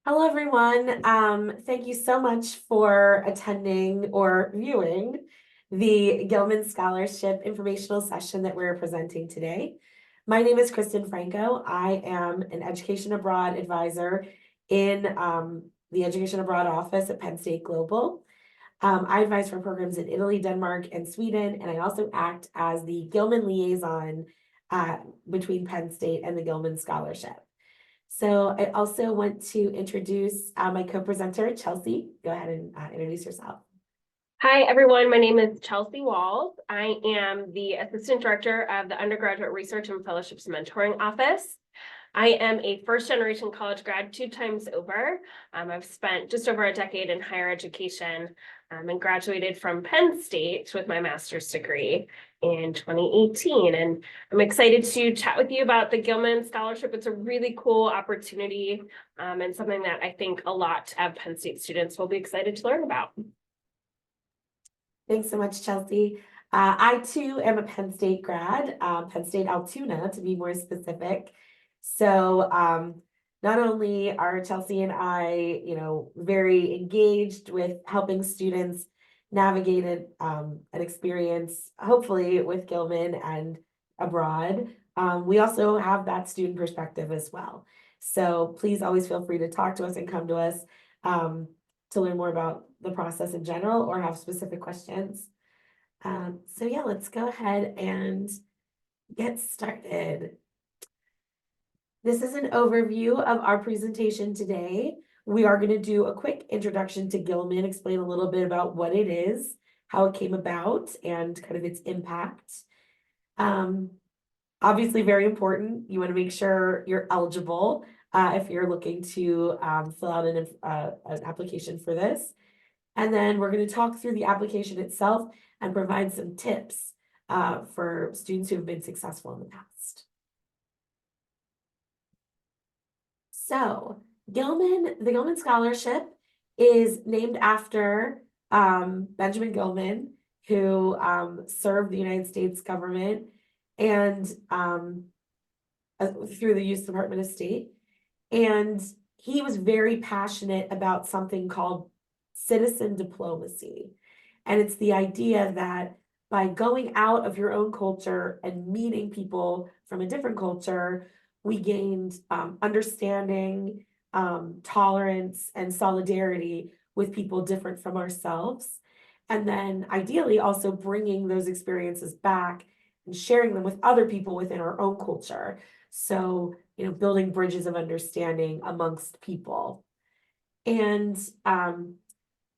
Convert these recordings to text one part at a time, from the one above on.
Hello, everyone. Thank you so much for attending or viewing the Gilman Scholarship informational session that we're presenting today. My name is Kristen Franco. I am an Education Abroad advisor in the Education Abroad office at Penn State Global. I advise for programs in Italy, Denmark, and Sweden, and I also act as the Gilman liaison between Penn State and the Gilman Scholarship. So I also want to introduce my co-presenter, Chelsea. Go ahead and introduce yourself. Hi, everyone. My name is Chelsea Walls. I am the Assistant Director of the Undergraduate Research and Fellowships Mentoring Office. I am a first-generation college grad 2 times over. I've spent just over a decade in higher education and graduated from Penn State with my master's degree in 2018. And I'm excited to chat with you about the Gilman Scholarship. It's a really cool opportunity and something that I think a lot of Penn State students will be excited to learn about. Thanks so much, Chelsea. I too am a Penn State grad, Penn State Altoona to be more specific. So not only are Chelsea and I, very engaged with helping students navigate an experience, hopefully with Gilman and abroad, we also have that student perspective as well. So please always feel free to talk to us and come to us to learn more about the process in general or have specific questions. So yeah, let's go ahead and get started. This is an overview of our presentation today. We are going to do a quick introduction to Gilman, explain a little bit about what it is, how it came about, and kind of its impact. Obviously very important. You want to make sure you're eligible if you're looking to fill out an application for this. And then we're going to talk through the application itself and provide some tips for students who have been successful in the past. So the Gilman Scholarship is named after Benjamin Gilman, who served the United States government and through the U.S. Department of State. And he was very passionate about something called citizen diplomacy. And it's the idea that by going out of your own culture and meeting people from a different culture, we gained understanding, tolerance, and solidarity with people different from ourselves. And then ideally also bringing those experiences back and sharing them with other people within our own culture. So, building bridges of understanding amongst people. And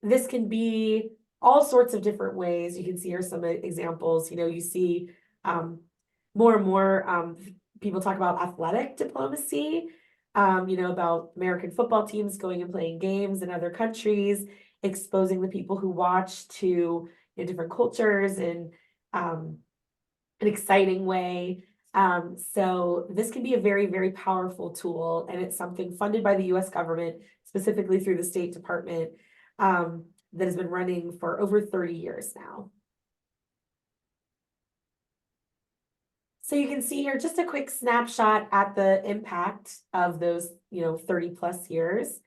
this can be all sorts of different ways. You can see here some examples. You see more and more people talk about athletic diplomacy, about American football teams going and playing games in other countries, exposing the people who watch to different cultures in an exciting way. So this can be a very, very powerful tool, and it's something funded by the U.S. government, specifically through the State Department, that has been running for over 30 years now. So you can see here just a quick snapshot at the impact of those, 30 plus years.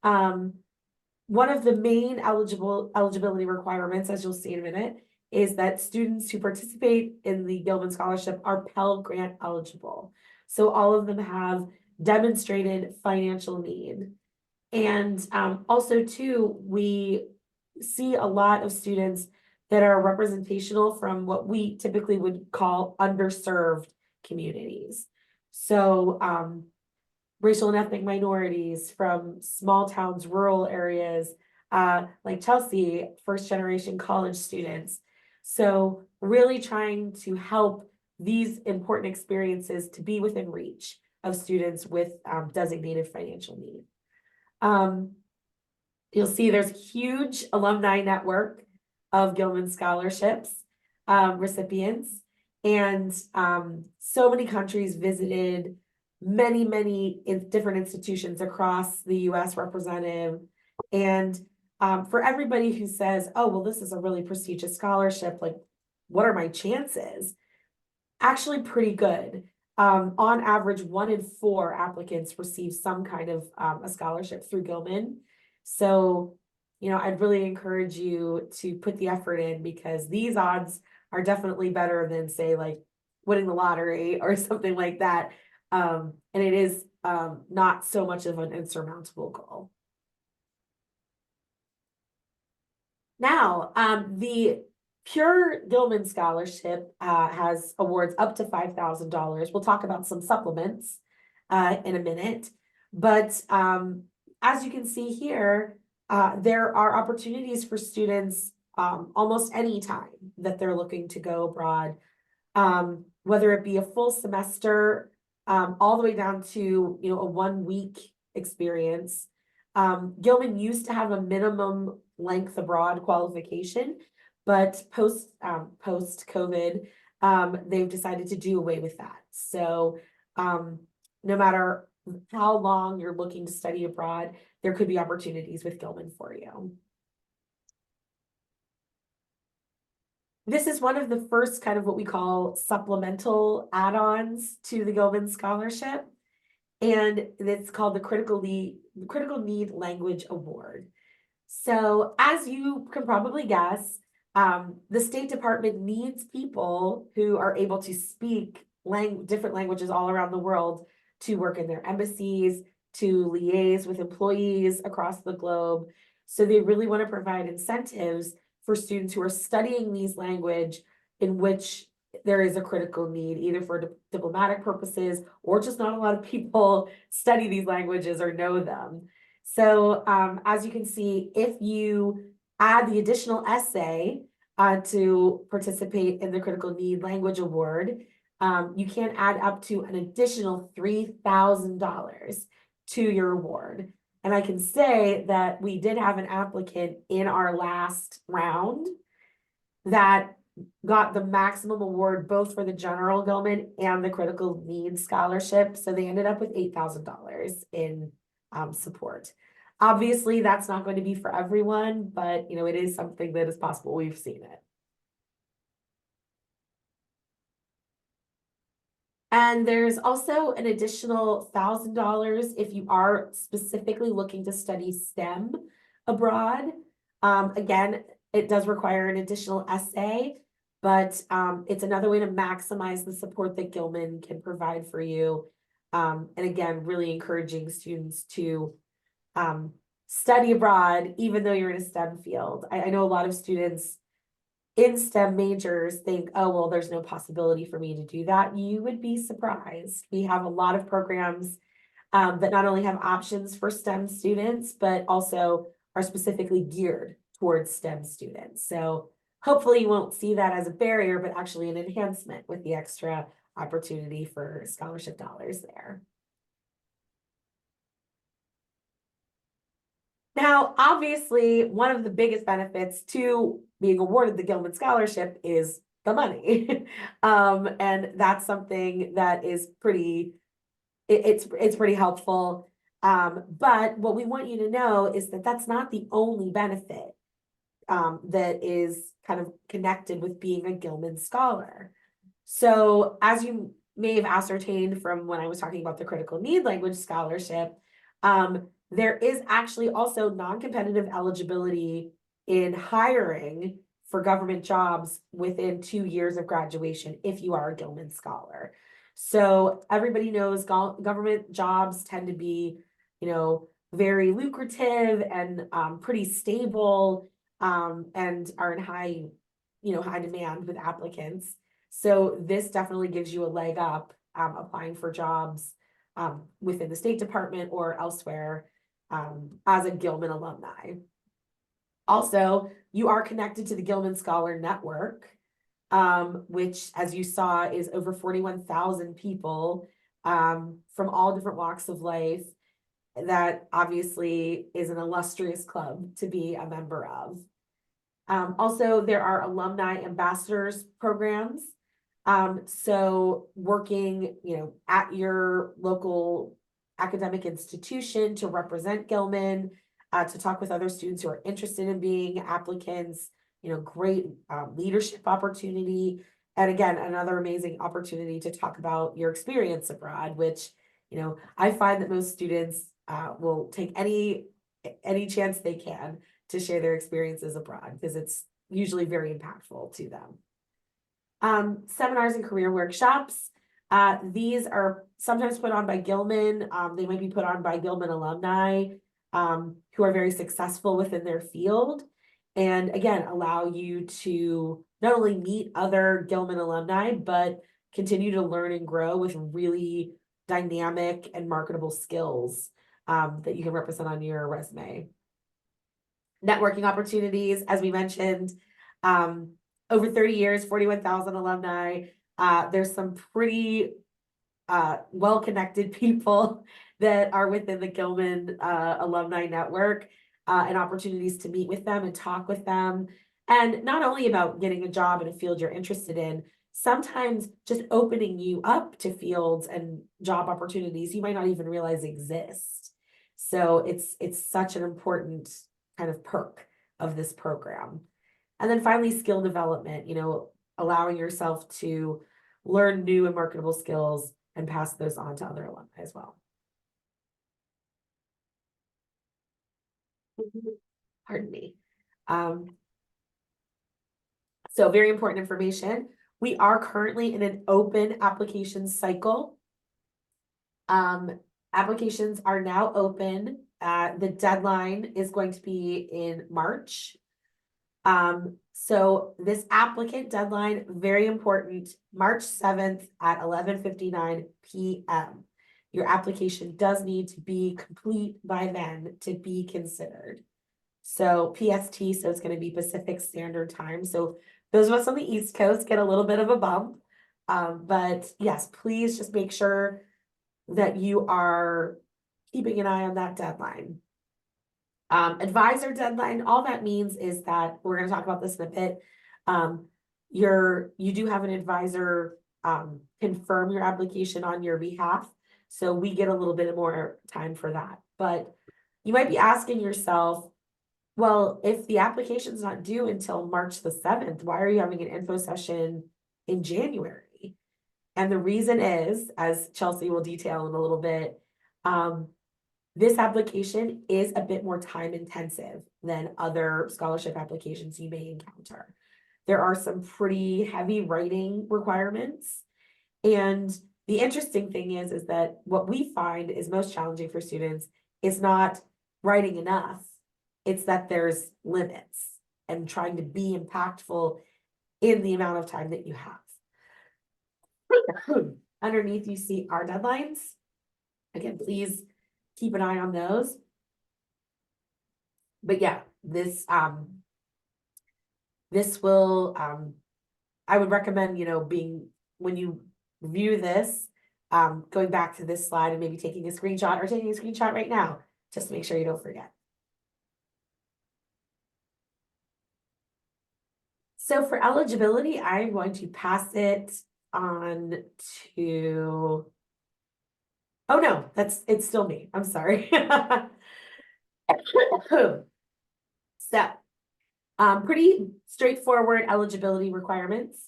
One of the main eligibility requirements, as you'll see in a minute, is that students who participate in the Gilman Scholarship are Pell Grant eligible. So all of them have demonstrated financial need. And also too, we see a lot of students that are representational from what we typically would call underserved communities. So racial and ethnic minorities from small towns, rural areas, like Chelsea, first generation college students. So really trying to help these important experiences to be within reach of students with designated financial need. You'll see there's a huge alumni network of Gilman Scholarships recipients, and so many countries visited, many different institutions across the U.S. represented. And for everybody who says, oh, well, this is a really prestigious scholarship, like, what are my chances? Actually pretty good. On average, 1 in 4 applicants receive some kind of a scholarship through Gilman. So, I'd really encourage you to put the effort in, because these odds are definitely better than, say, like winning the lottery or something like that. And it is not so much of an insurmountable goal. Now, the pure Gilman Scholarship has awards up to $5,000. We'll talk about some supplements in a minute. But as you can see here, there are opportunities for students almost any time that they're looking to go abroad, whether it be a full semester, all the way down to a 1-week experience. Gilman used to have a minimum length abroad qualification, but post COVID, they've decided to do away with that. So no matter how long you're looking to study abroad, there could be opportunities with Gilman for you. This is one of the first kind of what we call supplemental add-ons to the Gilman Scholarship, and it's called the Critical Need Language Award. So as you can probably guess, the State Department needs people who are able to speak different languages all around the world to work in their embassies, to liaise with employees across the globe. So they really want to provide incentives for students who are studying these languages in which there is a critical need, either for diplomatic purposes or just not a lot of people study these languages or know them. So as you can see, if you add the additional essay to participate in the Critical Need Language Award, you can add up to an additional $3,000 to your award. And I can say that we did have an applicant in our last round that got the maximum award both for the general Gilman and the Critical Needs Scholarship. So they ended up with $8,000 in support. Obviously, that's not going to be for everyone, but it is something that is possible. We've seen it. And there's also an additional $1,000 if you are specifically looking to study STEM abroad. Again, it does require an additional essay, but it's another way to maximize the support that Gilman can provide for you. And again, really encouraging students to study abroad, even though you're in a STEM field. I know a lot of students in STEM majors think, oh, well, there's no possibility for me to do that. You would be surprised. We have a lot of programs that not only have options for STEM students, but also are specifically geared towards STEM students. So hopefully you won't see that as a barrier, but actually an enhancement with the extra opportunity for scholarship dollars there. Now, obviously, one of the biggest benefits to being awarded the Gilman Scholarship is the money. And that's something that is it's pretty helpful. But what we want you to know is that that's not the only benefit that is kind of connected with being a Gilman Scholar. So as you may have ascertained from when I was talking about the Critical Need Language Scholarship, there is actually also non-competitive eligibility in hiring for government jobs within 2 years of graduation if you are a Gilman Scholar. So everybody knows government jobs tend to be, very lucrative and pretty stable, and are in high demand with applicants. So this definitely gives you a leg up applying for jobs within the State Department or elsewhere as a Gilman alumni. Also, you are connected to the Gilman Scholar Network, which, as you saw, is over 41,000 people from all different walks of life. That obviously is an illustrious club to be a member of. Also, there are alumni ambassadors programs. So working, at your local academic institution to represent Gilman, to talk with other students who are interested in being applicants, great leadership opportunity, And again, another amazing opportunity to talk about your experience abroad, which, I find that most students will take any chance they can to share their experiences abroad because it's usually very impactful to them. Seminars and career workshops. These are sometimes put on by Gilman. They might be put on by Gilman alumni who are very successful within their field. And again, allow you to not only meet other Gilman alumni, but continue to learn and grow with really dynamic and marketable skills that you can represent on your resume. Networking opportunities, as we mentioned, over 30 years, 41,000 alumni. There's some pretty well-connected people that are within the Gilman alumni network and opportunities to meet with them and talk with them. And not only about getting a job in a field you're interested in, sometimes just opening you up to fields and job opportunities you might not even realize exist. So it's such an important kind of perk of this program. And then finally, skill development, allowing yourself to learn new and marketable skills and pass those on to other alumni as well. Pardon me. So very important information. We are currently in an open application cycle. Applications are now open. The deadline is going to be in March. So this applicant deadline, very important, March 7th at 11:59 p.m. Your application does need to be complete by then to be considered. So PST, so it's going to be Pacific Standard Time. So those of us on the East Coast get a little bit of a bump. But yes, please just make sure that you are keeping an eye on that deadline. Advisor deadline, all that means is that we're going to talk about this in a bit. You do have an advisor confirm your application on your behalf. So we get a little bit more time for that. But you might be asking yourself, well, if the application's not due until March the 7th, why are you having an info session in January? And the reason is, as Chelsea will detail in a little bit, this application is a bit more time intensive than other scholarship applications you may encounter. There are some pretty heavy writing requirements. And the interesting thing is that what we find is most challenging for students is not writing enough. It's that there's limits and trying to be impactful in the amount of time that you have. Underneath, you see our deadlines. Again, please keep an eye on those. But yeah, this will, I would recommend, when you view this, going back to this slide and maybe taking a screenshot right now, just to make sure you don't forget. So for eligibility, I'm going to pass it on to, oh no, it's still me. I'm sorry. So, pretty straightforward eligibility requirements.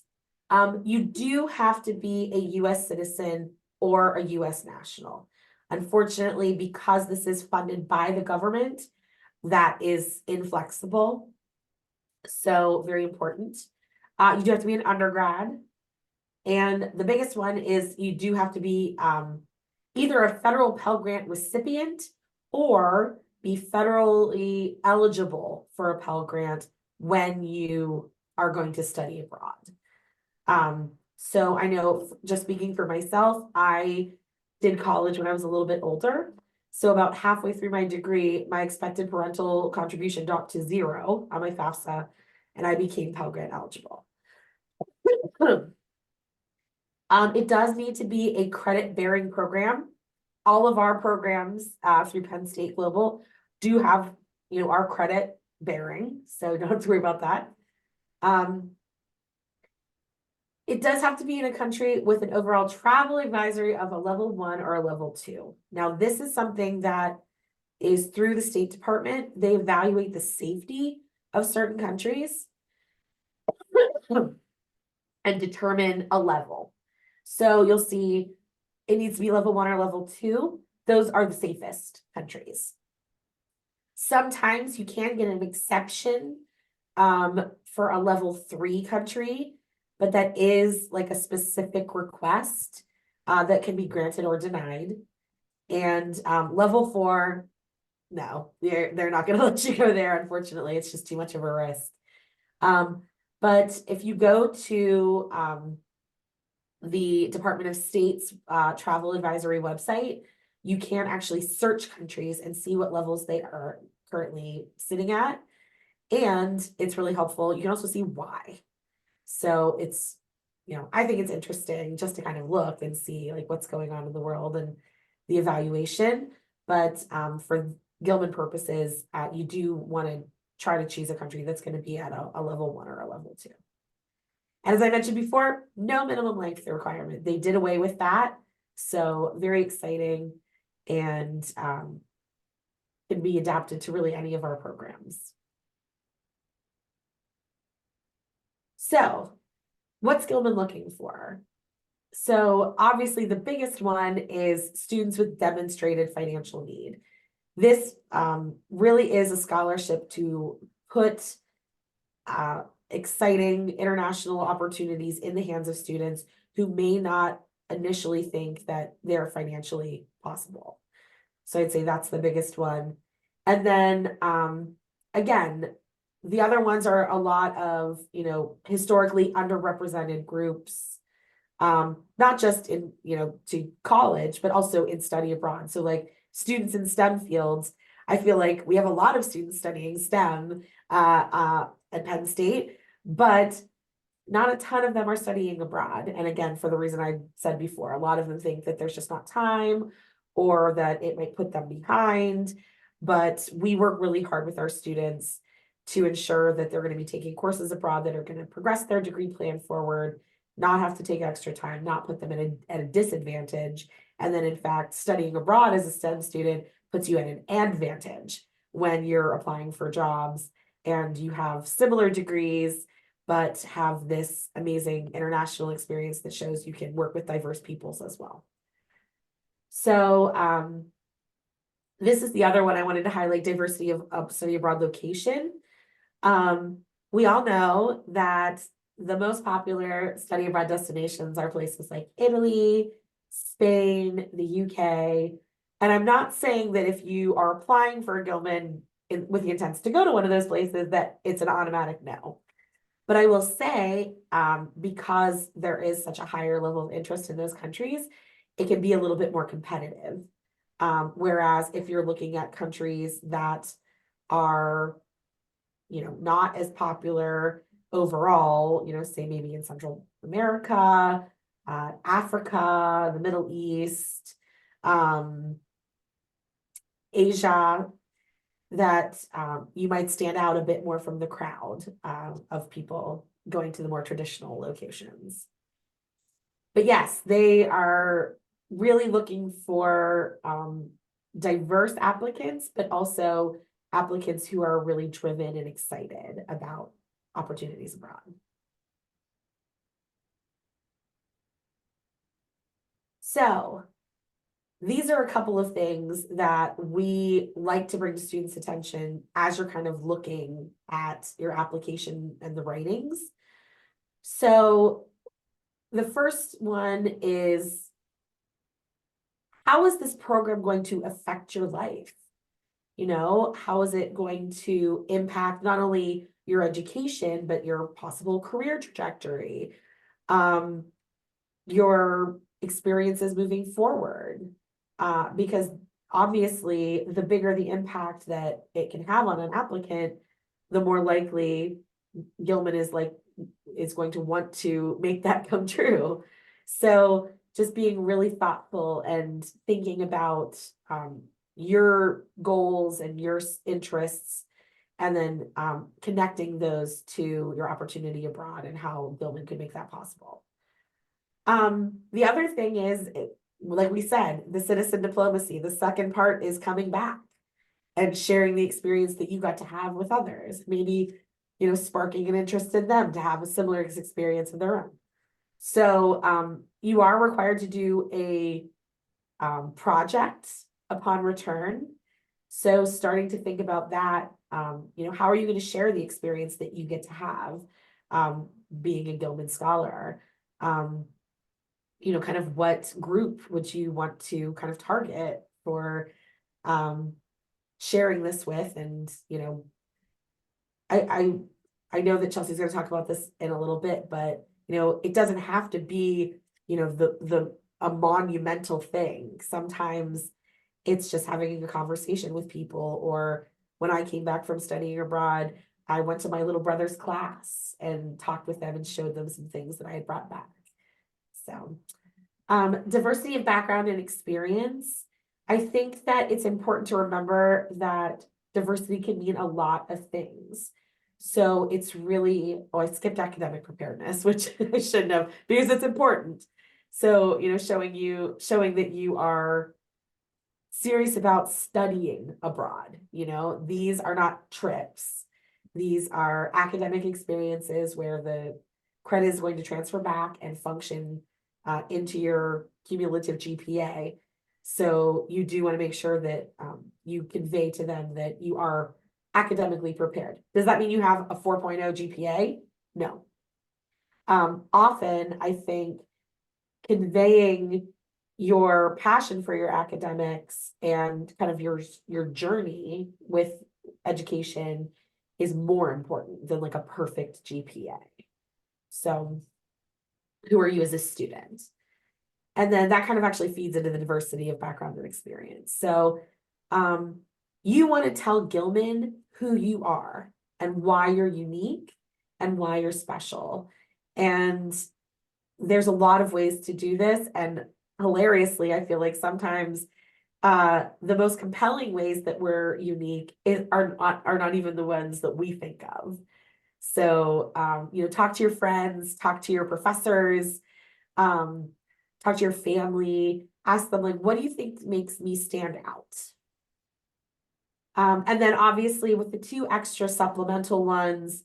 You do have to be a US citizen or a US national. Unfortunately, because this is funded by the government, that is inflexible. So very important. You do have to be an undergrad. And the biggest one is you do have to be either a federal Pell Grant recipient or be federally eligible for a Pell Grant when you are going to study abroad. So I know, just speaking for myself, I did college when I was a little bit older. So about halfway through my degree, my expected parental contribution dropped to 0 on my FAFSA, and I became Pell Grant eligible. It does need to be a credit-bearing program. All of our programs through Penn State Global do have, our credit bearing, so don't have to worry about that. It does have to be in a country with an overall travel advisory of a level 1 or a level 2. Now, this is something that is through the State Department. They evaluate the safety of certain countries. and determine a level. So you'll see it needs to be level 1 or level 2. Those are the safest countries. Sometimes you can get an exception for a level 3 country, but that is like a specific request that can be granted or denied. And level 4, no, they're not going to let you go there. Unfortunately, it's just too much of a risk. But if you go to the Department of State's travel advisory website, you can actually search countries and see what levels they are currently sitting at. And it's really helpful. You can also see why. So it's, I think it's interesting just to kind of look and see like what's going on in the world and the evaluation. But for Gilman purposes, you do want to try to choose a country that's going to be at a level 1 or a level 2. And as I mentioned before, no minimum length requirement. They did away with that. So very exciting, and can be adapted to really any of our programs. So what's Gilman looking for? So obviously the biggest one is students with demonstrated financial need. This really is a scholarship to put exciting international opportunities in the hands of students who may not initially think that they're financially possible. So I'd say that's the biggest one. And then again, the other ones are a lot of, historically underrepresented groups, not just in, to college, but also in study abroad. So like students in STEM fields, I feel like we have a lot of students studying STEM at Penn State, but not a ton of them are studying abroad. And again, for the reason I said before, a lot of them think that there's just not time or that it might put them behind. But we work really hard with our students to ensure that they're going to be taking courses abroad that are going to progress their degree plan forward, not have to take extra time, not put them at a disadvantage. And then in fact, studying abroad as a STEM student puts you at an advantage when you're applying for jobs and you have similar degrees, but have this amazing international experience that shows you can work with diverse peoples as well. So this is the other one I wanted to highlight, diversity of study abroad location. We all know that the most popular study abroad destinations are places like Italy, Spain, the UK. And I'm not saying that if you are applying for a Gilman with the intents to go to one of those places, that it's an automatic no. But I will say, because there is such a higher level of interest in those countries, it can be a little bit more competitive. Whereas if you're looking at countries that are, not as popular overall, say maybe in Central America, Africa, the Middle East, Asia, that you might stand out a bit more from the crowd of people going to the more traditional locations. But yes, they are really looking for diverse applicants, but also applicants who are really driven and excited about opportunities abroad. So these are a couple of things that we like to bring to students' attention as you're kind of looking at your application and the writings. So the first one is, how is this program going to affect your life? How is it going to impact not only your education, but your possible career trajectory, your experiences moving forward? Because obviously the bigger the impact that it can have on an applicant, the more likely Gilman is going to want to make that come true. So just being really thoughtful and thinking about your goals and your interests, and then connecting those to your opportunity abroad and how Gilman could make that possible. The other thing is, like we said, the citizen diplomacy, the second part is coming back and sharing the experience that you got to have with others. Maybe, sparking an interest in them to have a similar experience of their own. So you are required to do a project upon return. So starting to think about that, how are you going to share the experience that you get to have being a Gilman Scholar? Kind of what group would you want to kind of target for sharing this with? And, I know that Chelsea's going to talk about this in a little bit, but, it doesn't have to be, a monumental thing. Sometimes it's just having a conversation with people. Or when I came back from studying abroad, I went to my little brother's class and talked with them and showed them some things that I had brought back. So, diversity of background and experience. I think that it's important to remember that diversity can mean a lot of things. So it's really, I skipped academic preparedness, which I shouldn't have, because it's important. So, showing that you are serious about studying abroad. These are not trips. These are academic experiences where the credit is going to transfer back and function into your cumulative GPA. So you do want to make sure that you convey to them that you are academically prepared. Does that mean you have a 4.0 GPA? No. Often, I think conveying your passion for your academics and kind of your journey with education is more important than like a perfect GPA. So who are you as a student? And then that kind of actually feeds into the diversity of background and experience. So you want to tell Gilman who you are and why you're unique and why you're special. And there's a lot of ways to do this. And hilariously, I feel like sometimes the most compelling ways that we're unique are not even the ones that we think of. So, talk to your friends, talk to your professors, talk to your family, ask them, like, what do you think makes me stand out? And then obviously with the 2 extra supplemental ones,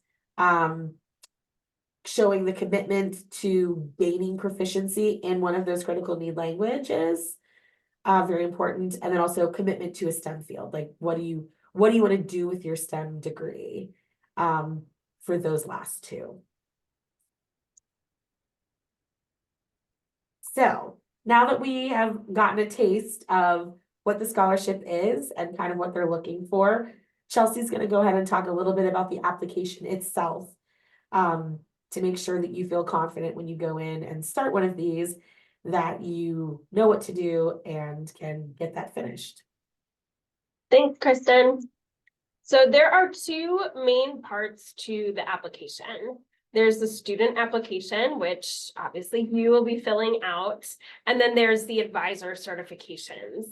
showing the commitment to gaining proficiency in one of those critical need languages, very important. And then also commitment to a STEM field. Like, what do you want to do with your STEM degree? For those last 2. So now that we have gotten a taste of what the scholarship is and kind of what they're looking for, Chelsea's going to go ahead and talk a little bit about the application itself, to make sure that you feel confident when you go in and start one of these, that you know what to do and can get that finished. Thanks, Kristen. So there are 2 main parts to the application. There's the student application, which obviously you will be filling out, and then there's the advisor certifications.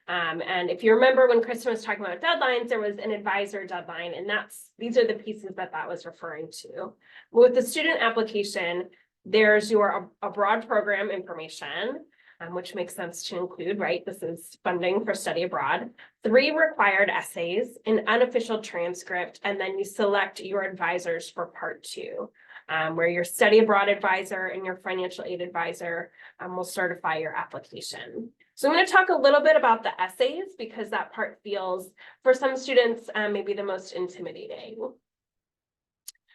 And if you remember when Kristen was talking about deadlines, there was an advisor deadline, and these are the pieces that was referring to. With the student application, there's your abroad program information, which makes sense to include, right? This is funding for study abroad. 3 required essays, an unofficial transcript, and then you select your advisors for part 2, where your study abroad advisor and your financial aid advisor will certify your application. So I'm going to talk a little bit about the essays, because that part feels, for some students, maybe the most intimidating.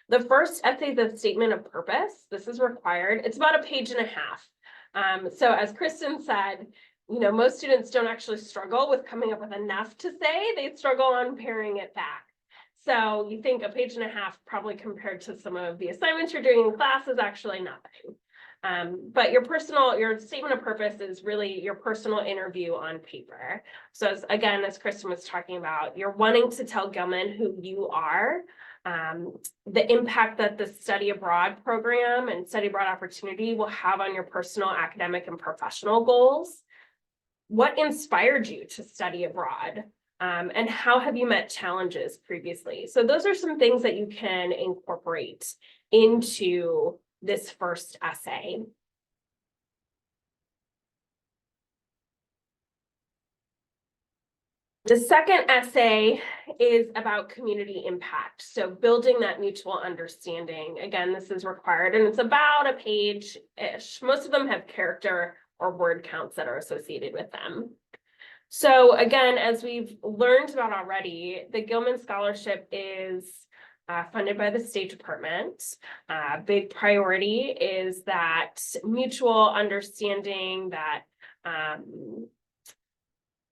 The first essay is a statement of purpose. This is required. It's about 1.5 pages. So as Kristen said, most students don't actually struggle with coming up with enough to say, they struggle on paring it back. So you think 1.5 pages probably compared to some of the assignments you're doing in class is actually nothing. But your statement of purpose is really your personal interview on paper. So as Kristen was talking about, you're wanting to tell Gilman who you are, the impact that the study abroad program and study abroad opportunity will have on your personal, academic, and professional goals. What inspired you to study abroad? And how have you met challenges previously? So those are some things that you can incorporate into this first essay. The second essay is about community impact. So building that mutual understanding. Again, this is required and it's about a page-ish. Most of them have character or word counts that are associated with them. So again, as we've learned about already, the Gilman Scholarship is funded by the State Department. Big priority is that mutual understanding, that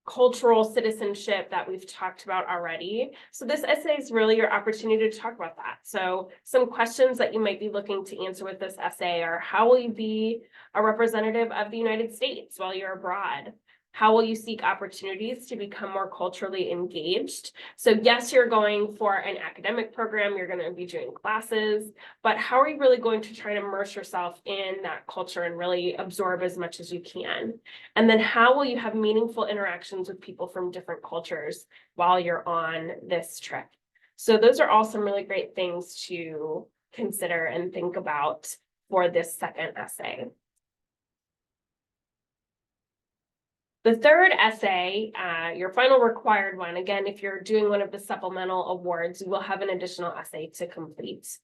cultural citizenship that we've talked about already. So this essay is really your opportunity to talk about that. So some questions that you might be looking to answer with this essay are: how will you be a representative of the United States while you're abroad? How will you seek opportunities to become more culturally engaged? So yes, you're going for an academic program, you're going to be doing classes, but how are you really going to try to immerse yourself in that culture and really absorb as much as you can? And then how will you have meaningful interactions with people from different cultures while you're on this trip? So those are all some really great things to consider and think about for this second essay. The third essay, your final required one, again, if you're doing one of the supplemental awards, you will have an additional essay to complete.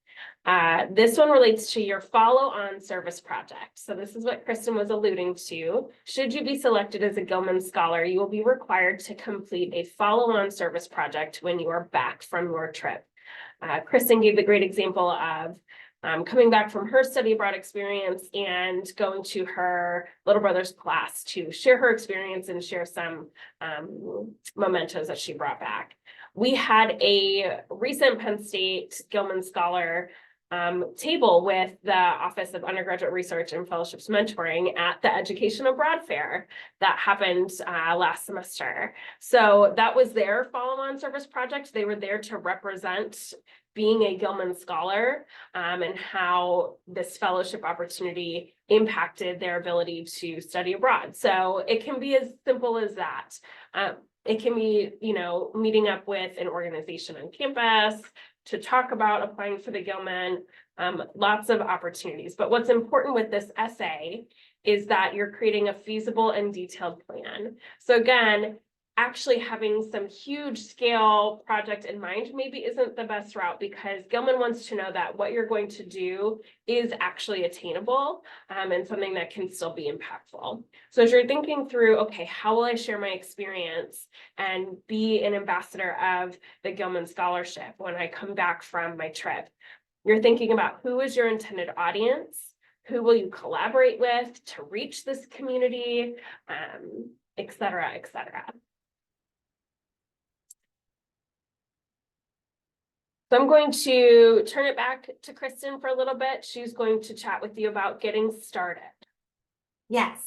This one relates to your follow-on service project. So this is what Kristen was alluding to. Should you be selected as a Gilman Scholar, you will be required to complete a follow-on service project when you are back from your trip. Kristen gave the great example of coming back from her study abroad experience and going to her little brother's class to share her experience and share some mementos that she brought back. We had a recent Penn State Gilman Scholar table with the Office of Undergraduate Research and Fellowships Mentoring at the Education Abroad Fair that happened last semester. So that was their follow-on service project. They were there to represent being a Gilman Scholar and how this fellowship opportunity impacted their ability to study abroad. So it can be as simple as that. It can be, meeting up with an organization on campus to talk about applying for the Gilman, lots of opportunities. But what's important with this essay is that you're creating a feasible and detailed plan. So again, actually having some huge scale project in mind maybe isn't the best route, because Gilman wants to know that what you're going to do is actually attainable and something that can still be impactful. So as you're thinking through, okay, how will I share my experience and be an ambassador of the Gilman Scholarship when I come back from my trip? You're thinking about who is your intended audience, who will you collaborate with to reach this community, et cetera, et cetera. So I'm going to turn it back to Kristen for a little bit. She's going to chat with you about getting started. Yes.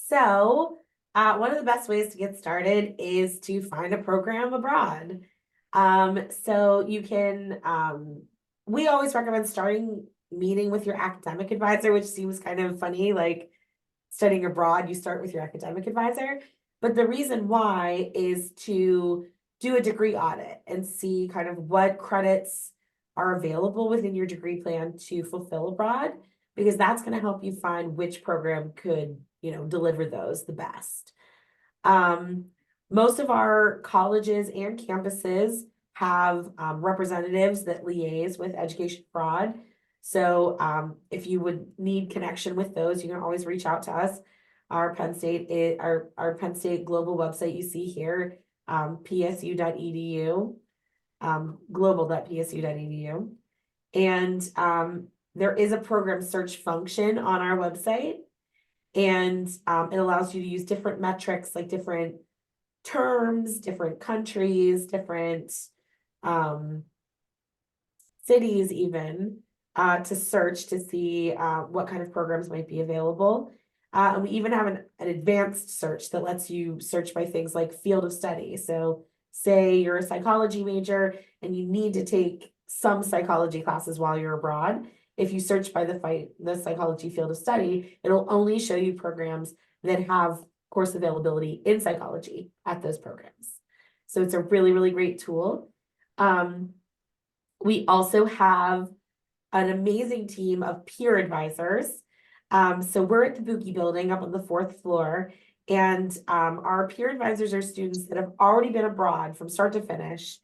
So one of the best ways to get started is to find a program abroad. So you can, we always recommend meeting with your academic advisor, which seems kind of funny, like studying abroad, you start with your academic advisor. But the reason why is to do a degree audit and see kind of what credits are available within your degree plan to fulfill abroad, because that's going to help you find which program could, deliver those the best. Most of our colleges and campuses have representatives that liaise with Education Abroad. So if you would need connection with those, you can always reach out to us. Our Penn State global website you see here, psu.edu, global.psu.edu. And there is a program search function on our website, and it allows you to use different metrics, like different terms, different countries, different cities even, to search to see what kind of programs might be available. And we even have an advanced search that lets you search by things like field of study. So say you're a psychology major and you need to take some psychology classes while you're abroad. If you search by the psychology field of study, it'll only show you programs that have course availability in psychology at those programs. So it's a really, really great tool. We also have an amazing team of peer advisors. So we're at the Buki building up on the 4th floor, And our peer advisors are students that have already been abroad from start to finish.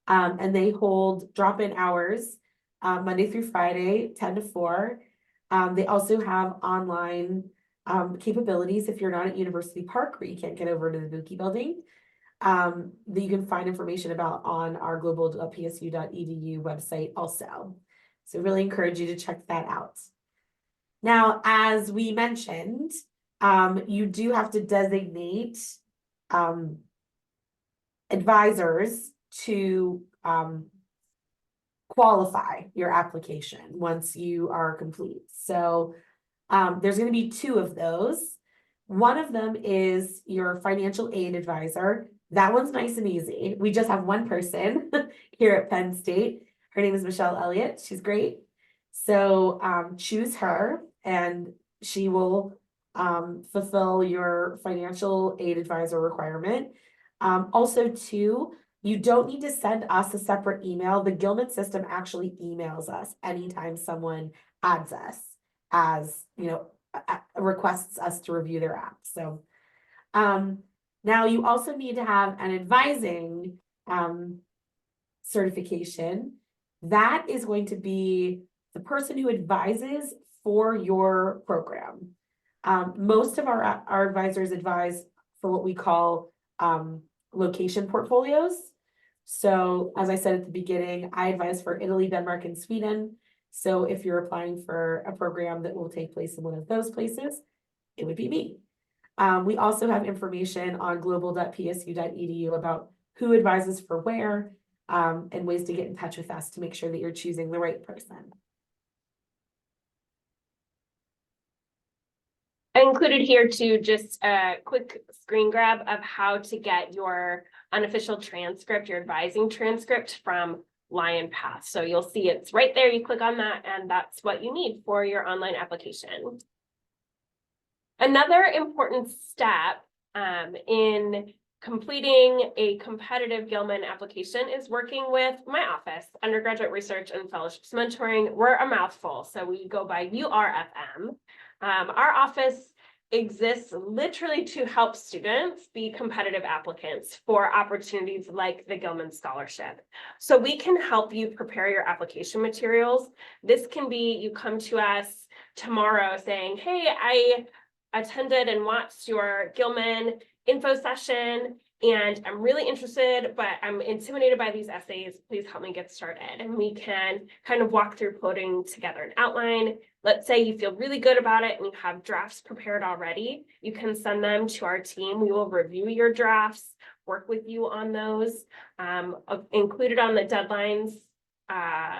And they hold drop-in hours Monday through Friday, 10 to 4. They also have online capabilities if you're not at University Park or you can't get over to the Buki building. That you can find information about on our global.psu.edu website also. So really encourage you to check that out. Now, as we mentioned, you do have to designate advisors to qualify your application once you are complete. So there's going to be 2 of those. One of them is your financial aid advisor. That one's nice and easy. We just have one person here at Penn State. Her name is Michelle Elliott. She's great. So choose her and she will fulfill your financial aid advisor requirement. Also, too, you don't need to send us a separate email. The Gilman system actually emails us anytime someone adds us as, requests us to review their app. So now you also need to have an advising certification. That is going to be the person who advises for your program. Most of our advisors advise for what we call location portfolios. So as I said at the beginning, I advise for Italy, Denmark, and Sweden. So if you're applying for a program that will take place in one of those places, it would be me. We also have information on global.psu.edu about who advises for where, and ways to get in touch with us to make sure that you're choosing the right person. I included here too just a quick screen grab of how to get your unofficial transcript, your advising transcript from Lion Path. So you'll see it's right there. You click on that and that's what you need for your online application. Another important step in completing a competitive Gilman application is working with my office, Undergraduate Research and Fellowships Mentoring. We're a mouthful, so we go by URFM. Our office exists literally to help students be competitive applicants for opportunities like the Gilman Scholarship. So we can help you prepare your application materials. This can be you come to us tomorrow saying, hey, I attended and watched your Gilman info session and I'm really interested, but I'm intimidated by these essays. Please help me get started. And we can kind of walk through putting together an outline. Let's say you feel really good about it and you have drafts prepared already. You can send them to our team. We will review your drafts, work with you on those. Included on the deadlines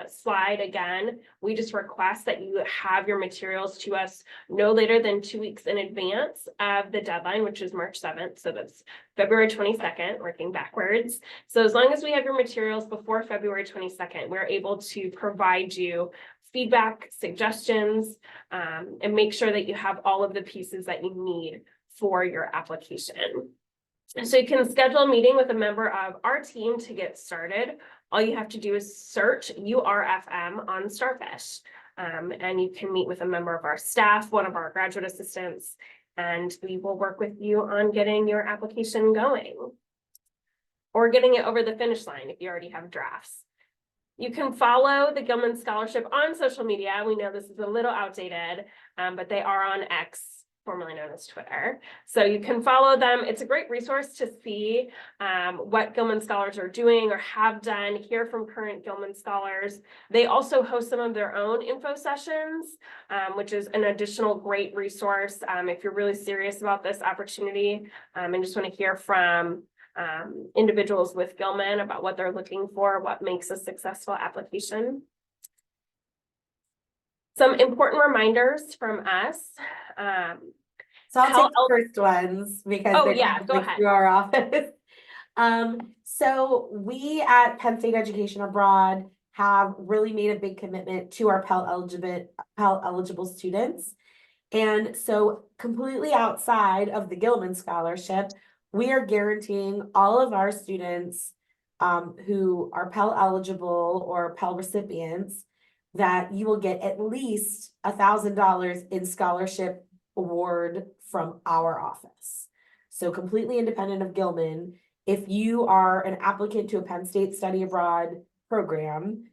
slide again, we just request that you have your materials to us no later than 2 weeks in advance of the deadline, which is March 7th. So that's February 22nd, working backwards. So as long as we have your materials before February 22nd, we're able to provide you feedback, suggestions, and make sure that you have all of the pieces that you need for your application. So you can schedule a meeting with a member of our team to get started. All you have to do is search URFM on Starfish, and you can meet with a member of our staff, one of our graduate assistants, and we will work with you on getting your application going or getting it over the finish line if you already have drafts. You can follow the Gilman Scholarship on social media. We know this is a little outdated, but they are on X, formerly known as Twitter. So you can follow them. It's a great resource to see what Gilman Scholars are doing or have done, hear from current Gilman Scholars. They also host some of their own info sessions, which is an additional great resource if you're really serious about this opportunity and just want to hear from individuals with Gilman about what they're looking for, what makes a successful application. Some important reminders from us. So I'll take the first ones because they're yeah, kind of go like ahead. through our office. So we at Penn State Education Abroad have really made a big commitment to our Pell eligible students. And so completely outside of the Gilman Scholarship, we are guaranteeing all of our students who are Pell eligible or Pell recipients that you will get at least $1,000 in scholarship award from our office. So completely independent of Gilman, if you are an applicant to a Penn State study abroad program,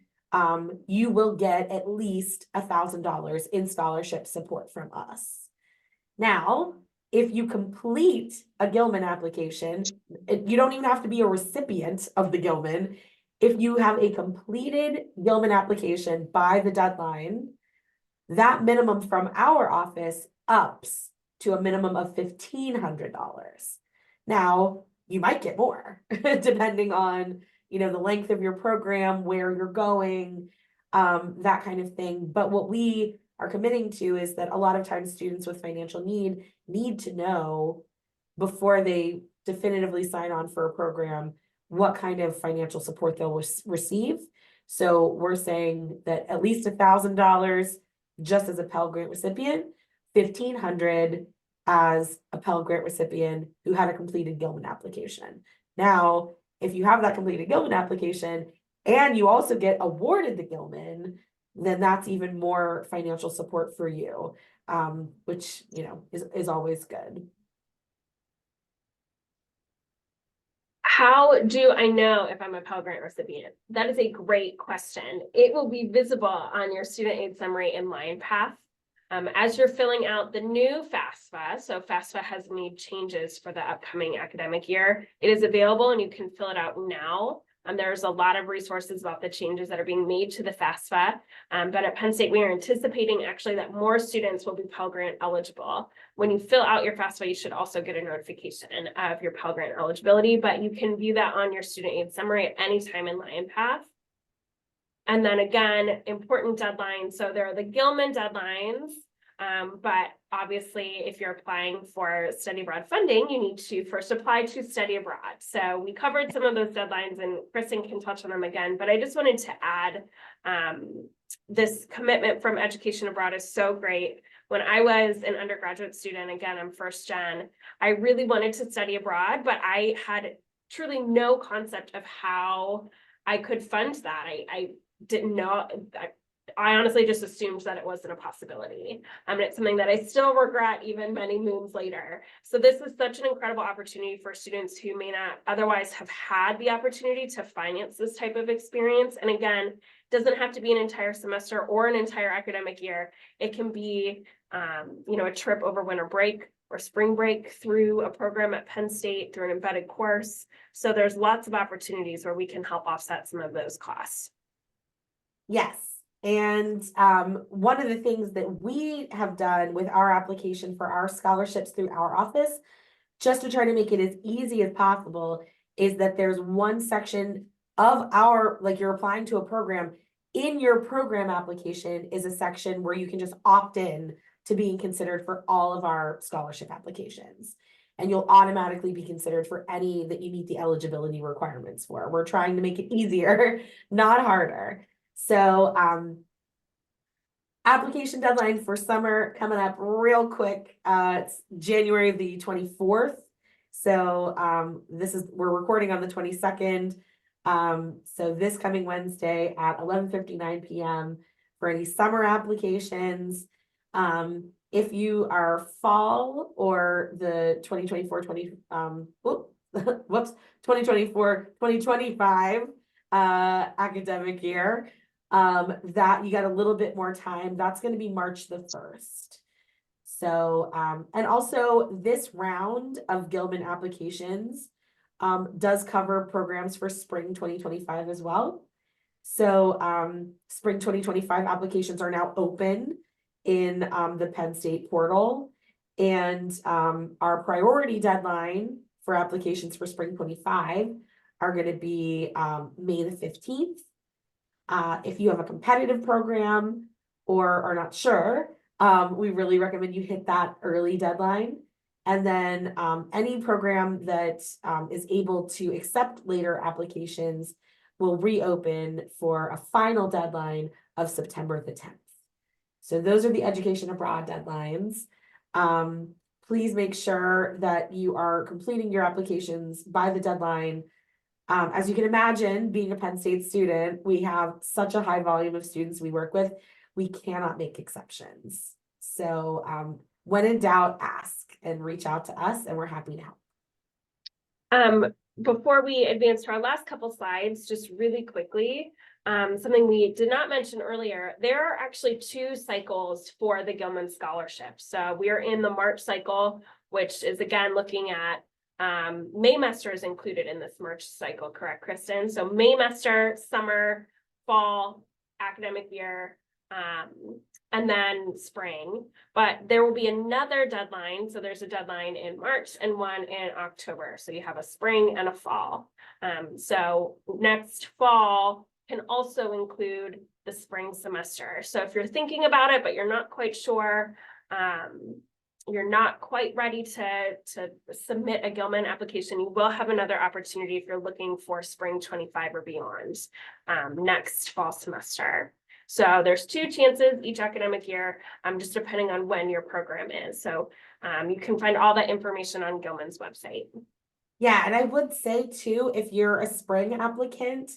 you will get at least $1,000 in scholarship support from us. Now, if you complete a Gilman application, you don't even have to be a recipient of the Gilman. If you have a completed Gilman application by the deadline, that minimum from our office ups to a minimum of $1,500. Now, you might get more depending on, the length of your program, where you're going, that kind of thing. But what we are committing to is that a lot of times students with financial need to know before they definitively sign on for a program what kind of financial support they'll receive. So we're saying that at least $1,000 just as a Pell Grant recipient, $1,500 as a Pell Grant recipient who had a completed Gilman application. Now, if you have that completed Gilman application and you also get awarded the Gilman, then that's even more financial support for you, which, is always good. How do I know if I'm a Pell Grant recipient? That is a great question. It will be visible on your student aid summary in line path. As you're filling out the new FAFSA, so FAFSA has made changes for the upcoming academic year. It is available and you can fill it out now. There's a lot of resources about the changes that are being made to the FAFSA. But at Penn State, we are anticipating actually that more students will be Pell Grant eligible. When you fill out your FAFSA, you should also get a notification of your Pell Grant eligibility, but you can view that on your student aid summary at any time in line path. And then again, important deadlines. So there are the Gilman deadlines, but obviously if you're applying for study abroad funding, you need to first apply to study abroad. So we covered some of those deadlines and Kristen can touch on them again, but I just wanted to add this commitment from Education Abroad is so great. When I was an undergraduate student, again, I'm first gen, I really wanted to study abroad, but I had truly no concept of how I could fund that. I didn't know. I honestly just assumed that it wasn't a possibility. And it's something that I still regret even many moons later. So this is such an incredible opportunity for students who may not otherwise have had the opportunity to finance this type of experience. And again, it doesn't have to be an entire semester or an entire academic year. It can be, a trip over winter break or spring break through a program at Penn State through an embedded course. So there's lots of opportunities where we can help offset some of those costs. Yes. And one of the things that we have done with our application for our scholarships through our office, just to try to make it as easy as possible, is that there's one section of our, like you're applying to a program, in your program application is a section where you can just opt in to being considered for all of our scholarship applications. And you'll automatically be considered for any that you meet the eligibility requirements for. We're trying to make it easier, not harder. So application deadline for summer coming up real quick. It's January the 24th. So we're recording on the 22nd. So this coming Wednesday at 11:59 p.m. for any summer applications. If you are fall or the 2024-2025 academic year, that you got a little bit more time. That's going to be March the 1st. So, and also this round of Gilman applications does cover programs for spring 2025 as well. So spring 2025 applications are now open in the Penn State portal, and our priority deadline for applications for spring 25 are going to be May the 15th. If you have a competitive program or are not sure, we really recommend you hit that early deadline. And then any program that is able to accept later applications will reopen for a final deadline of September the 10th. So those are the Education Abroad deadlines. Please make sure that you are completing your applications by the deadline. As you can imagine, being a Penn State student, we have such a high volume of students we work with. We cannot make exceptions. So when in doubt, ask and reach out to us, and we're happy to help. Before we advance to our last couple slides, just really quickly, something we did not mention earlier, there are actually 2 cycles for the Gilman Scholarship. So we are in the March cycle, which is again looking at Maymester is included in this March cycle, correct, Kristen? So Maymester, summer, fall, academic year, and then spring. But there will be another deadline. So there's a deadline in March and one in October. So you have a spring and a fall. So next fall can also include the spring semester. So if you're thinking about it, but you're not quite sure, you're not quite ready to submit a Gilman application, you will have another opportunity if you're looking for spring 25 or beyond next fall semester. So there's 2 chances each academic year, just depending on when your program is. So you can find all that information on Gilman's website. Yeah, and I would say too, if you're a spring applicant,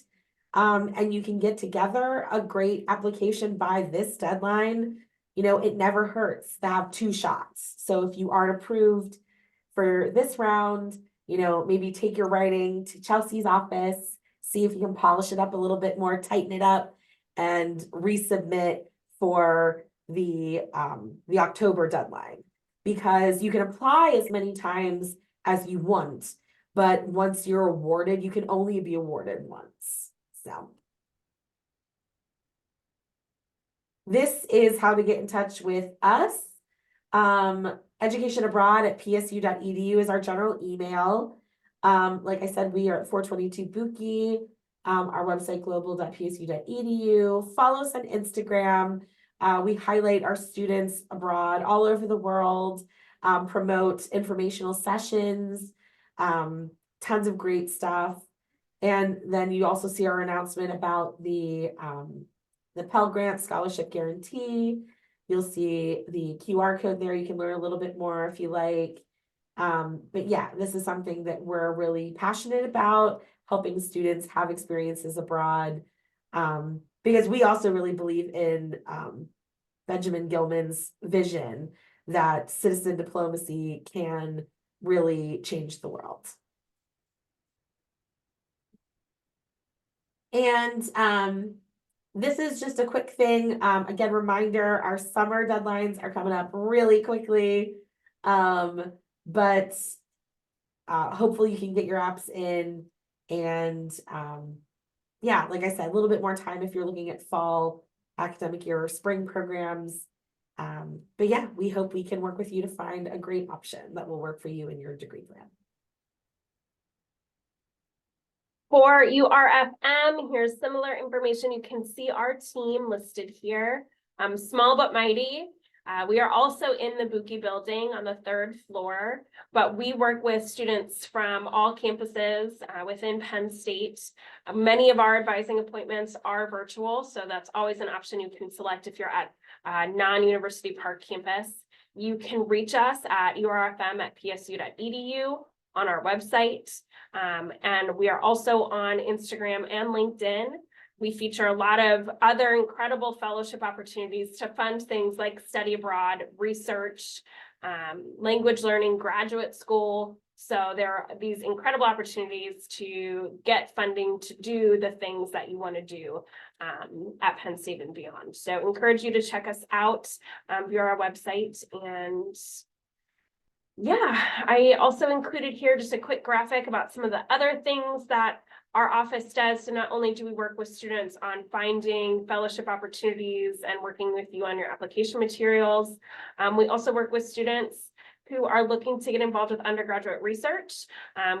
and you can get together a great application by this deadline, you know, it never hurts to have 2 shots. So if you aren't approved for this round, you know, maybe take your writing to Chelsea's office, see if you can polish it up a little bit more, tighten it up, and resubmit for the October deadline. Because you can apply as many times as you want, but once you're awarded, you can only be awarded once. So this is how to get in touch with us. Education Abroad at psu.edu is our general email. Like I said, we are at 422 Buki. Our website global.psu.edu. Follow us on Instagram. We highlight our students abroad all over the world, promote informational sessions, tons of great stuff. And then you also see our announcement about the Pell Grant Scholarship Guarantee. You'll see the QR code there. You can learn a little bit more if you like. But yeah, this is something that we're really passionate about, helping students have experiences abroad. Because we also really believe in Benjamin Gilman's vision that citizen diplomacy can really change the world. And this is just a quick thing. Again, reminder, our summer deadlines are coming up really quickly. But hopefully you can get your apps in. And yeah, like I said, a little bit more time if you're looking at fall academic year or spring programs. But yeah, we hope we can work with you to find a great option that will work for you in your degree plan. For URFM, here's similar information. You can see our team listed here. Small but mighty. We are also in the Buki building on the 3rd floor, but we work with students from all campuses within Penn State. Many of our advising appointments are virtual, so that's always an option you can select if you're at non-University Park campus. You can reach us at urfm@psu.edu on our website. And we are also on Instagram and LinkedIn. We feature a lot of other incredible fellowship opportunities to fund things like study abroad, research, language learning, graduate school. So there are these incredible opportunities to get funding to do the things that you want to do at Penn State and beyond. So encourage you to check us out via our website. And yeah, I also included here just a quick graphic about some of the other things that our office does. So not only do we work with students on finding fellowship opportunities and working with you on your application materials, we also work with students who are looking to get involved with undergraduate research.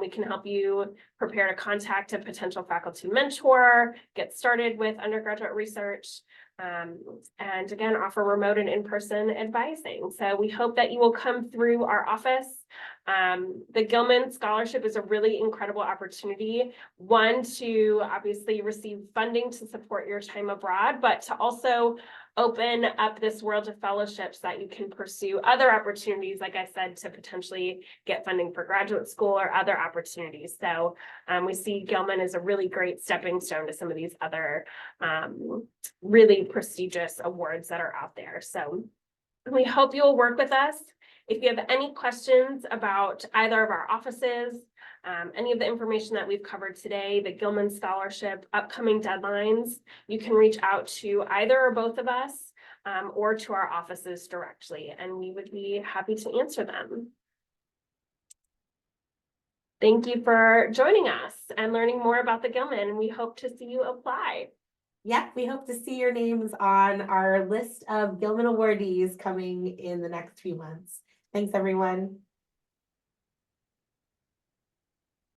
We can help you prepare to contact a potential faculty mentor, get started with undergraduate research, and again, offer remote and in-person advising. So we hope that you will come through our office. The Gilman Scholarship is a really incredible opportunity, one, to obviously receive funding to support your time abroad, but to also open up this world of fellowships that you can pursue other opportunities, like I said, to potentially get funding for graduate school or other opportunities. So we see Gilman as a really great stepping stone to some of these other really prestigious awards that are out there. So we hope you'll work with us. If you have any questions about either of our offices, any of the information that we've covered today, the Gilman Scholarship, upcoming deadlines, you can reach out to either or both of us or to our offices directly, and we would be happy to answer them. Thank you for joining us and learning more about the Gilman. We hope to see you apply. Yep, we hope to see your names on our list of Gilman awardees coming in the next few months. Thanks, everyone.